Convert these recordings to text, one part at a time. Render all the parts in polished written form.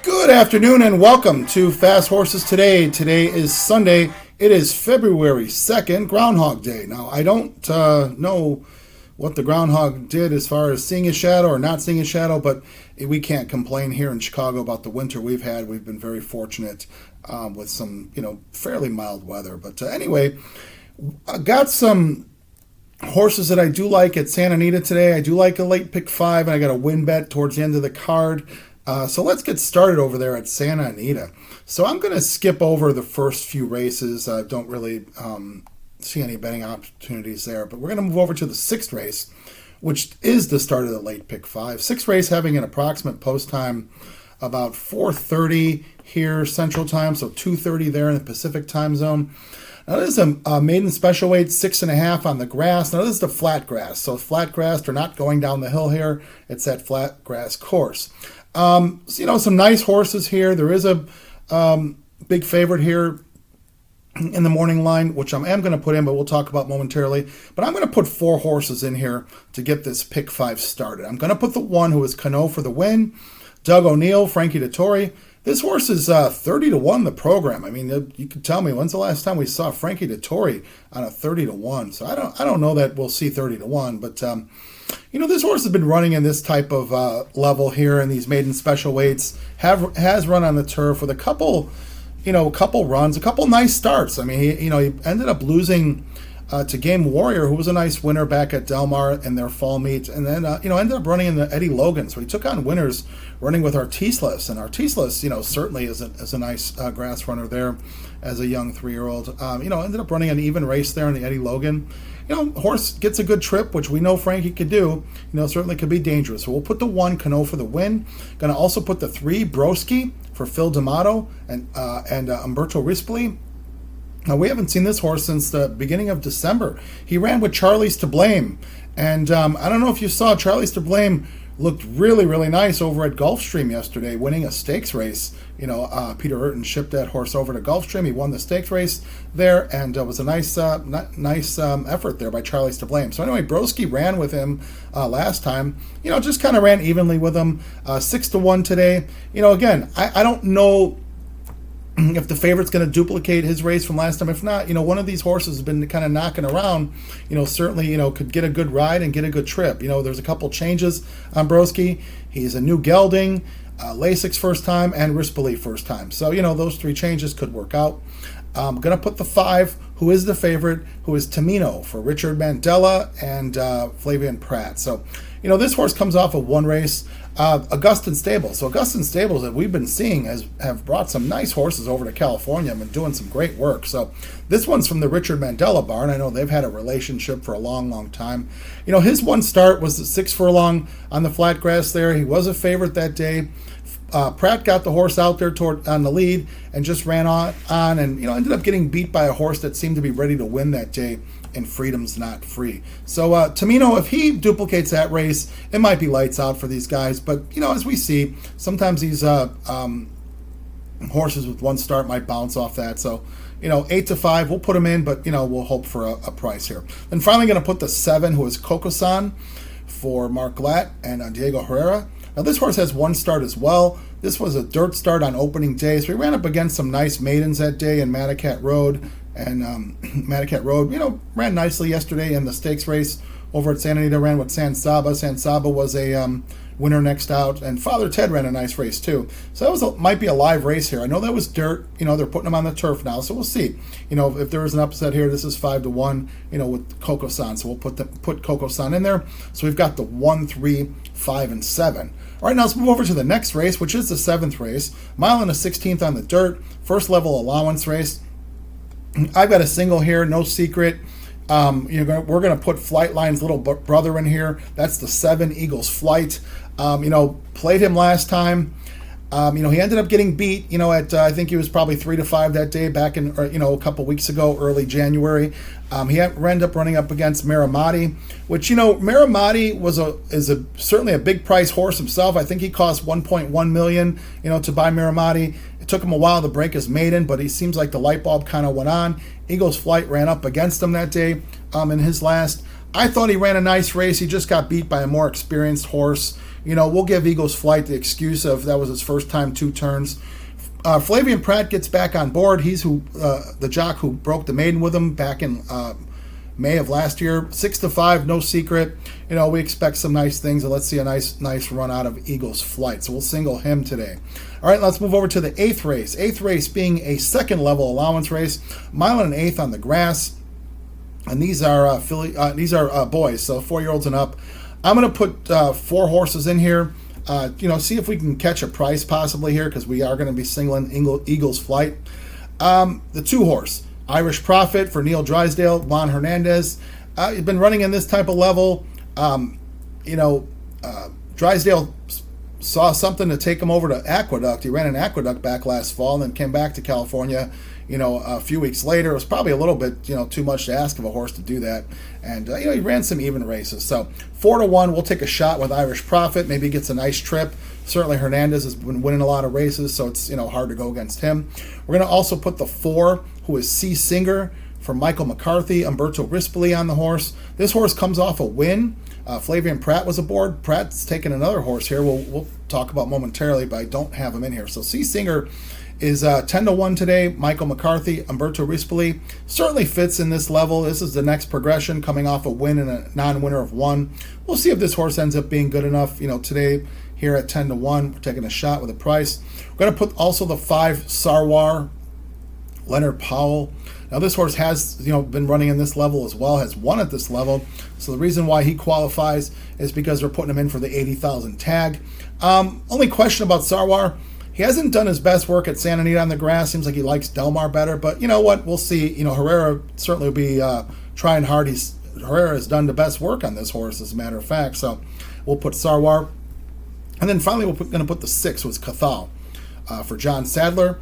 Good afternoon and welcome to Fast Horses Today. Today is Sunday. It is February 2nd, Groundhog Day. Now, I don't know what the groundhog did as far as seeing his shadow or not seeing his shadow, but we can't complain here in Chicago about the winter we've had. We've been very fortunate with some, fairly mild weather. But anyway, I got some horses that I do like at Santa Anita today. I do like a late pick 5, and I got a win bet towards the end of the card. So let's get started over there at Santa Anita. So I'm going to skip over the first few races. I don't really see any betting opportunities there, but we're going to move over to the 6th race, which is the start of the late pick 5. 6th race having an approximate post time about 4:30 here Central Time, so 2:30 there in the Pacific Time Zone. Now this is a maiden special weight, 6.5 on the grass. Now this is the flat grass. So flat grass, they're not going down the hill here. It's that flat grass course. Some nice horses here. There is a big favorite here in the morning line, which I am going to put in, but we'll talk about momentarily. But I'm going to put 4 horses in here to get this pick 5 started. I'm going to put the 1 who is Cano for the win, Doug O'Neill, Frankie Dettori. This horse is 30-1 the program. I mean, you could tell me when's the last time we saw Frankie Dettori on a 30-1. So I don't know that we'll see 30-1, but this horse has been running in this type of level here in these maiden special weights. Has run on the turf with a couple runs, a couple nice starts. I mean, he ended up losing to Game Warrior, who was a nice winner back at Del Mar in their fall meet, and then ended up running in the Eddie Logan. So he took on winners running with Artislas, and Artislas, certainly is a nice grass runner there as a young 3-year-old. Ended up running an even race there in the Eddie Logan. Horse gets a good trip, which we know Frankie could do. Certainly could be dangerous. So we'll put the 1 Cano for the win. Going to also put the 3 Broski for Phil D'Amato and Umberto Rispoli. Now, we haven't seen this horse since the beginning of December. He ran with Charlie's to Blame. And I don't know if you saw, Charlie's to Blame looked really, really nice over at Gulfstream yesterday, winning a stakes race. Peter Urton shipped that horse over to Gulfstream. He won the stakes race there, and it was a nice effort there by Charlie's to Blame. So anyway, Broski ran with him last time. Just kind of ran evenly with him. 6-1 today. Again, I don't know if the favorite's going to duplicate his race from last time. If not, one of these horses has been kind of knocking around, certainly, could get a good ride and get a good trip. There's a couple changes on Broski. He's a new gelding, Lasix first time, and Rispoli first time. So, those 3 changes could work out. I'm going to put the 5, who is the favorite, who is Tamino for Richard Mandela and Flavian Pratt. So, this horse comes off of one race. Augustin Stables. So Augustin Stables that we've been seeing have brought some nice horses over to California and been doing some great work. So this one's from the Richard Mandela barn. I know they've had a relationship for a long, long time. His one start was the 6 furlong on the flat grass there. He was a favorite that day. Pratt got the horse out there on the lead and just ran on and ended up getting beat by a horse that seemed to be ready to win that day, and Freedom's Not Free. So Tamino, if he duplicates that race, it might be lights out for these guys. But as we see, sometimes these horses with one start might bounce off that. So 8-5, we'll put them in, but we'll hope for a price here. Then finally going to put the 7, who is Coco-san for Mark Glatt and Diego Herrera. Now this horse has one start as well. This was a dirt start on opening day, so he ran up against some nice maidens that day in Madacat Road. And Madacat Road, ran nicely yesterday in the stakes race over at Santa Anita, ran with San Saba. San Saba was a winner next out, and Father Ted ran a nice race too. So that might be a live race here. I know that was dirt. They're putting them on the turf now, so we'll see. If there is an upset here, this is 5-1. with Coco-san, so we'll put Coco-san in there. So we've got the 1, 3, 5, and 7. All right, now let's move over to the next race, which is the 7th race, 1.16 on the dirt, first level allowance race. I've got a single here, no secret. We're going to put Flightline's little brother in here. That's the 7 Eagles Flight. Played him last time. He ended up getting beat, at I think he was probably 3-5 that day back in, a couple weeks ago, early January. He ended up running up against Maramati, which, Maramati is certainly a big price horse himself. I think he cost $1.1 million, to buy Maramati. It took him a while to break his maiden, but he seems like the light bulb kind of went on. Eagles Flight ran up against him that day in his last. I thought he ran a nice race. He just got beat by a more experienced horse. we'll give Eagles Flight the excuse of that was his first time 2 turns. Flavian Pratt gets back on board. He's the jock who broke the maiden with him back in May of last year. 6-5, no secret. We expect some nice things, and let's see a nice run out of Eagles Flight. So we'll single him today. All right, let's move over to the 8th race. 8th race being a second level allowance race, 1 1/8 on the grass, and these are boys, so 4-year-olds and up. I'm going to put 4 horses in here. See if we can catch a price possibly here, because we are going to be singling Eagles Flight. The 2-horse, Irish Prophet for Neil Drysdale, Juan Hernandez. He's been running in this type of level. Drysdale saw something to take him over to Aqueduct. He ran an Aqueduct back last fall and then came back to California, a few weeks later. It was probably a little bit, too much to ask of a horse to do that. And, he ran some even races. So 4-1, we'll take a shot with Irish Prophet. Maybe he gets a nice trip. Certainly Hernandez has been winning a lot of races, so it's, hard to go against him. We're going to also put the 4, who is C. Singer for Michael McCarthy, Umberto Rispoli on the horse. This horse comes off a win. Flavian Pratt was aboard. Pratt's taking another horse here. We'll talk about momentarily, but I don't have him in here. So C. Singer is 10-1 today. Michael McCarthy, Umberto Rispoli certainly fits in this level. This is the next progression, coming off a win and a non-winner of 1. We'll see if this horse ends up being good enough. Today here at 10-1, we're taking a shot with a price. We're going to put also the 5 Sarwar, Leonard Powell. Now this horse has been running in this level as well, has won at this level. So the reason why he qualifies is because we're putting him in for the 80,000 tag. Only question about Sarwar, he hasn't done his best work at Santa Anita on the grass. Seems like he likes Del Mar better, but you know what? We'll see. Herrera certainly will be trying hard. Herrera has done the best work on this horse, as a matter of fact. So we'll put Sarwar. And then finally, we're going to put the 6, was Cathal for John Sadler,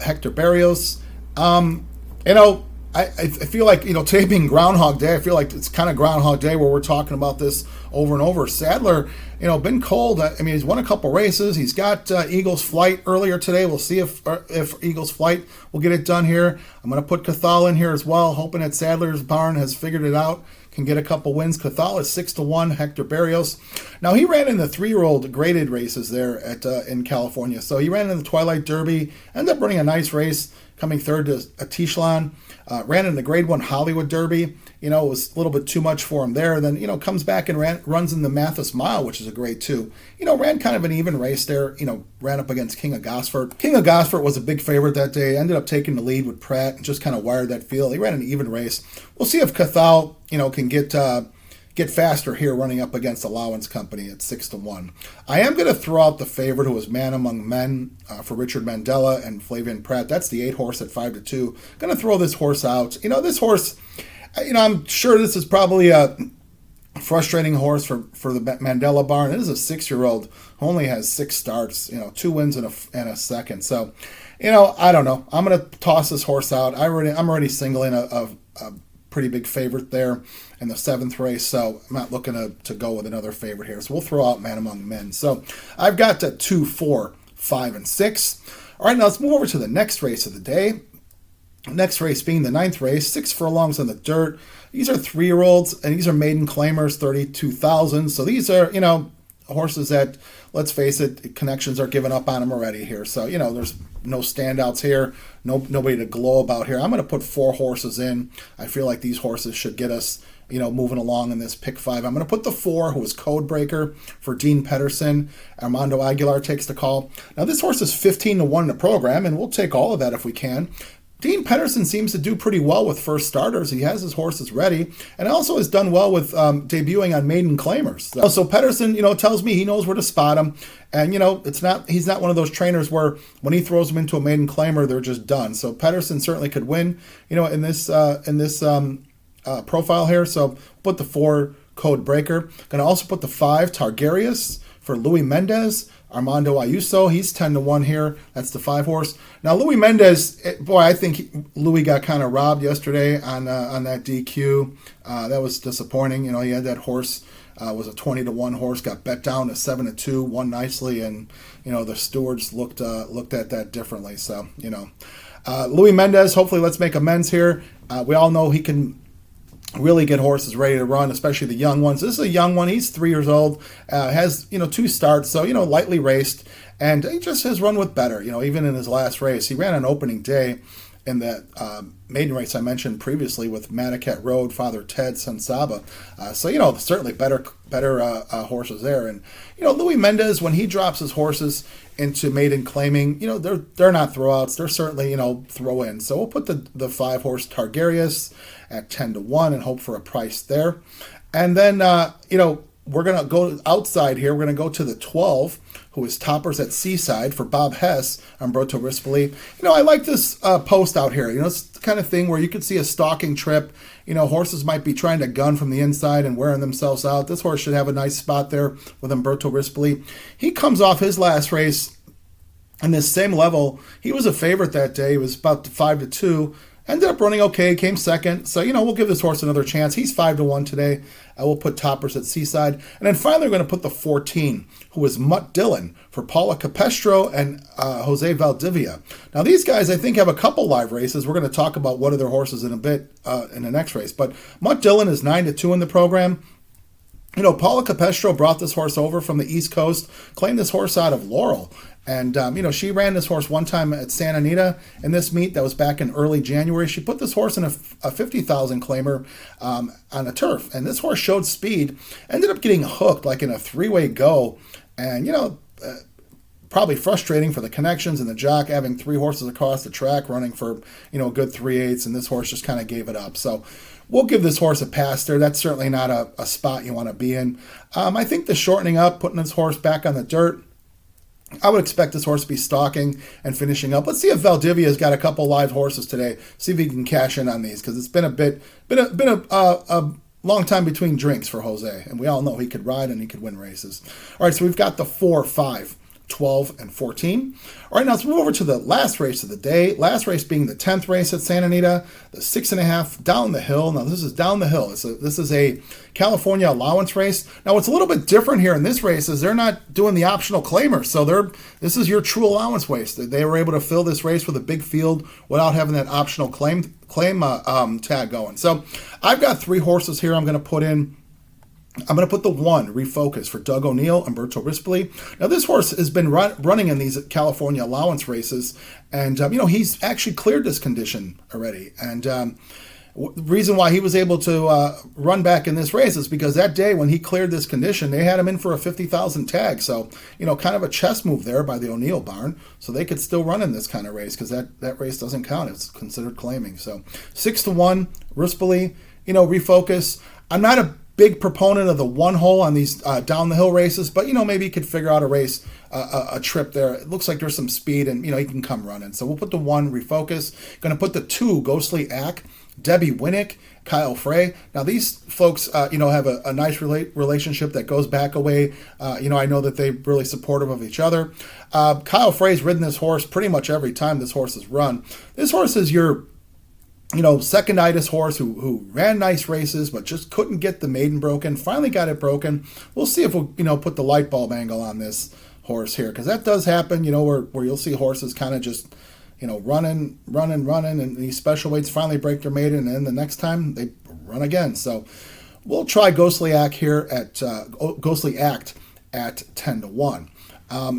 Hector Barrios. I feel like, today being Groundhog Day, I feel like it's kind of Groundhog Day where we're talking about this over and over. Sadler, been cold. He's won a couple races. He's got Eagles Flight earlier today. We'll see if Eagles Flight will get it done here. I'm going to put Cathal in here as well, hoping that Sadler's barn has figured it out, can get a couple wins. Cathal is 6-1, Hector Barrios. Now, he ran in the 3-year-old graded races there in California. So he ran in the Twilight Derby, ended up running a nice race, coming third to Atishlan. Ran in the Grade 1 Hollywood Derby. It was a little bit too much for him there. Then, comes back and runs in the Mathis Mile, which is a Grade 2. Ran kind of an even race there. Ran up against King of Gosford. King of Gosford was a big favorite that day. Ended up taking the lead with Pratt and just kind of wired that field. He ran an even race. We'll see if Cathal, can get faster here running up against Allowance Company at 6-1. I am going to throw out the favorite, who was Man Among Men for Richard Mandela and Flavian Pratt. That's the 8 horse at 5-2. Going to throw this horse out. This horse, I'm sure this is probably a frustrating horse for the Mandela barn. It is a 6-year-old who only has 6 starts, 2 wins and a second. So, I don't know. I'm going to toss this horse out. I'm already singling a pretty big favorite there in the 7th race, so I'm not looking to go with another favorite here. So we'll throw out Man Among Men. So I've got 2, 4, 5, and 6. All right, now let's move over to the next race of the day. Next race being the 9th race, 6 furlongs on the dirt. These are 3-year-olds, and these are maiden claimers, 32,000. So these are, horses that, let's face it, connections are giving up on them already here. So, there's no standouts here, nobody to glow about here. I'm going to put 4 horses in. I feel like these horses should get us, moving along in this pick 5. I'm going to put the 4, who is Codebreaker for Dean Pedersen. Armando Aguilar takes the call. Now, this horse is 15-1 in the program, and we'll take all of that if we can. Dean Pedersen seems to do pretty well with first starters. He has his horses ready, and also has done well with debuting on maiden claimers. So Pedersen, tells me he knows where to spot him, and he's not one of those trainers where when he throws them into a maiden claimer, they're just done. So Pedersen certainly could win, in this profile here. So put the 4 Codebreaker. Going to also put the 5 Targarius for Louis Mendez. Armando Ayuso, he's 10-1 here. That's the 5 horse. Now, Louis Mendez, I think Louis got kind of robbed yesterday on that DQ. That was disappointing. He had that horse, was a 20-1 horse, got bet down to 7-2, won nicely, and, the stewards looked at that differently. So, Louis Mendez, hopefully let's make amends here. We all know he can really get horses ready to run, especially the young ones. This is a young one. He's 3 years old, has, 2 starts, so, lightly raced, and he just has run with better, even in his last race. He ran on opening day in that maiden race I mentioned previously with Manicat Road, Father Ted, Sansaba. So, certainly better horses there. And, Louis Mendez, when he drops his horses into maiden claiming, they're not throwouts. They're certainly, throw-ins. So we'll put the 5-horse Targarius at 10-1 and hope for a price there. And then, we're going to go outside here. We're going to go to the 12, who is Toppers at Seaside for Bob Hess, Umberto Rispoli. I like this post out here. It's the kind of thing where you could see a stalking trip. Horses might be trying to gun from the inside and wearing themselves out. This horse should have a nice spot there with Umberto Rispoli. He comes off his last race in this same level. He was a favorite that day. He was about 5-2. Ended up running okay, came second. So, we'll give this horse another chance. He's 5-1 today. I will put Toppers at Seaside. And then finally, we're going to put the 14, who is Mutt Dillon for Paula Capestro and Jose Valdivia. Now, these guys, I think, have a couple live races. We're going to talk about one of their horses in a bit in the next race. But Mutt Dillon is 9-2 in the program. Paula Capestro brought this horse over from the East Coast, claimed this horse out of Laurel. And, she ran this horse one time at Santa Anita in this meet. That was back in early January. She put this horse in a 50,000 claimer on a turf. And this horse showed speed, ended up getting hooked like in a 3-way go. And, probably frustrating for the connections and the jock having 3 horses across the track running for, a good 3/8. And this horse just kind of gave it up. So we'll give this horse a pass there. That's certainly not a spot you want to be in. I think the shortening up, putting this horse back on the dirt, I would expect this horse to be stalking and finishing up. Let's see if Valdivia's got a couple live horses today. See if he can cash in on these, because it's been a long time between drinks for Jose, and we all know he could ride and he could win races. All right, so we've got the 4, 5, 12, and 14. All right, now let's move over to the last race of the day. Last race being the 10th race at Santa Anita, the 6.5 down the hill. Now, this is down the hill. This is a California allowance race. Now, what's a little bit different here in this race is they're not doing the optional claimer. So this is your true allowance race. They were able to fill this race with a big field without having that optional claim tag going. So I've got 3 horses here I'm going to put in. I'm going to put the 1, Refocus, for Doug O'Neill, Umberto Rispoli. Now, this horse has been running in these California allowance races, and, he's actually cleared this condition already. And the reason why he was able to run back in this race is because that day when he cleared this condition, they had him in for a 50,000 tag. So, kind of a chess move there by the O'Neill barn. So they could still run in this kind of race because that race doesn't count. It's considered claiming. So 6-1, Rispoli, Refocus. I'm not a big proponent of the 1 hole on these down the hill races, but maybe you could figure out a race, a trip there. It looks like there's some speed, and he can come running. So we'll put the 1, Refocus. Going to put the 2, Ghostly Ack, Debbie Winnick, Kyle Frey. Now these folks, have a nice relationship that goes back a way. I know that they're really supportive of each other. Kyle Frey's ridden this horse pretty much every time this horse has run. This horse is your seconditis horse who ran nice races, but just couldn't get the maiden broken. Finally got it broken. We'll see if we'll, put the light bulb angle on this horse here, because that does happen, where you'll see horses kind of just, running, and these special weights finally break their maiden, and then the next time they run again. So we'll try Ghostly Act here at Ghostly Act at 10-1.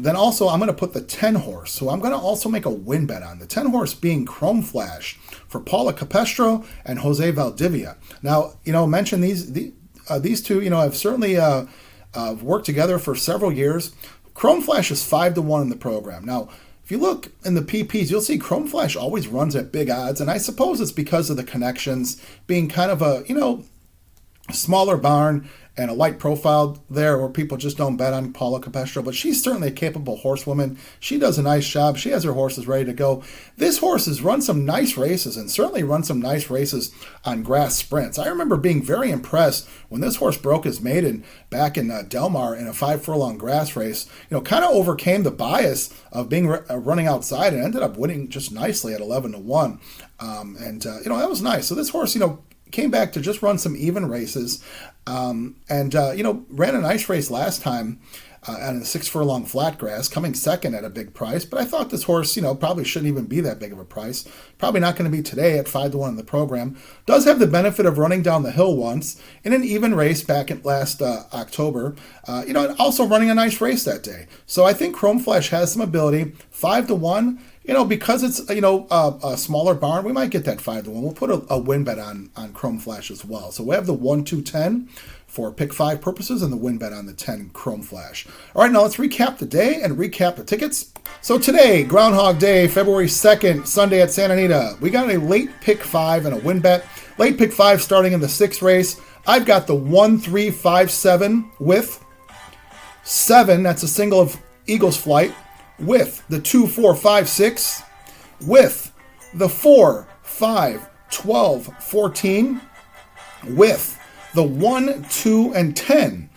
Then also I'm going to put the 10 horse. So I'm going to also make a win bet on the 10 horse being Chrome Flash for Paula Capestro and Jose Valdivia. Now, mention these two, have certainly worked together for several years. Chrome Flash is 5-1 in the program. Now, if you look in the PPs, you'll see Chrome Flash always runs at big odds. And I suppose it's because of the connections being kind of a, smaller barn and a light profile there where people just don't bet on Paula Capestro, but she's certainly a capable horsewoman. She does a nice job. She has her horses ready to go. This horse has run some nice races and certainly run some nice races on grass sprints. I remember being very impressed when this horse broke his maiden back in Del Mar in a 5-furlong grass race. Kind of overcame the bias of being running outside and ended up winning just nicely at 11-1. That was nice. So this horse, came back to just run some even races, ran a nice race last time. and a 6 furlong flat grass, coming second at a big price. But I thought this horse, probably shouldn't even be that big of a price. Probably not going to be today at 5-1 in the program. Does have the benefit of running down the hill once in an even race back in last October. And also running a nice race that day. So I think Chrome Flash has some ability. 5-1. Because it's a smaller barn, we might get that 5-1. We'll put a win bet on Chrome Flash as well. So we have the 1-2-10 for pick 5 purposes and the win bet on the 10 Chrome Flash. All right, now let's recap the day and recap the tickets. So today, Groundhog Day, February 2nd, Sunday at Santa Anita. We got a late pick 5 and a win bet. Late pick 5 starting in the 6th race. I've got the 1-3-5-7 with 7. That's a single of Eagles Flight. With the 2-4-5-6, with the 4-5-12-14, with the 1, 2, and 10.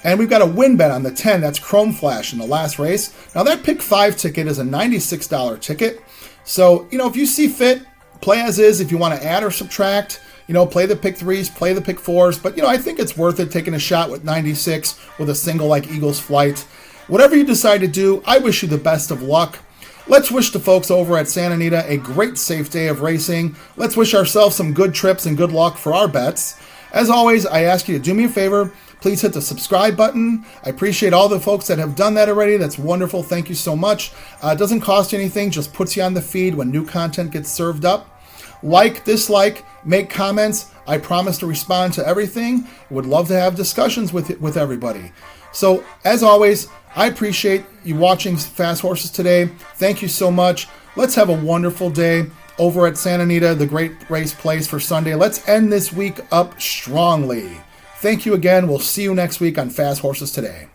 And we've got a win bet on the 10. That's Chrome Flash in the last race. Now that pick 5 ticket is a $96 ticket. So, if you see fit, play as is. If you want to add or subtract, play the pick 3s, play the pick 4s. But, I think it's worth it taking a shot with 96 with a single like Eagles Flight. Whatever you decide to do, I wish you the best of luck. Let's wish the folks over at Santa Anita a great, safe day of racing. Let's wish ourselves some good trips and good luck for our bets. As always, I ask you to do me a favor. Please hit the subscribe button. I appreciate all the folks that have done that already. That's wonderful. Thank you so much. It doesn't cost you anything. Just puts you on the feed when new content gets served up. Like, dislike, make comments. I promise to respond to everything. Would love to have discussions with everybody. So, as always, I appreciate you watching Fast Horses today. Thank you so much. Let's have a wonderful day over at Santa Anita, the great race place for Sunday. Let's end this week up strongly. Thank you again. We'll see you next week on Fast Horses Today.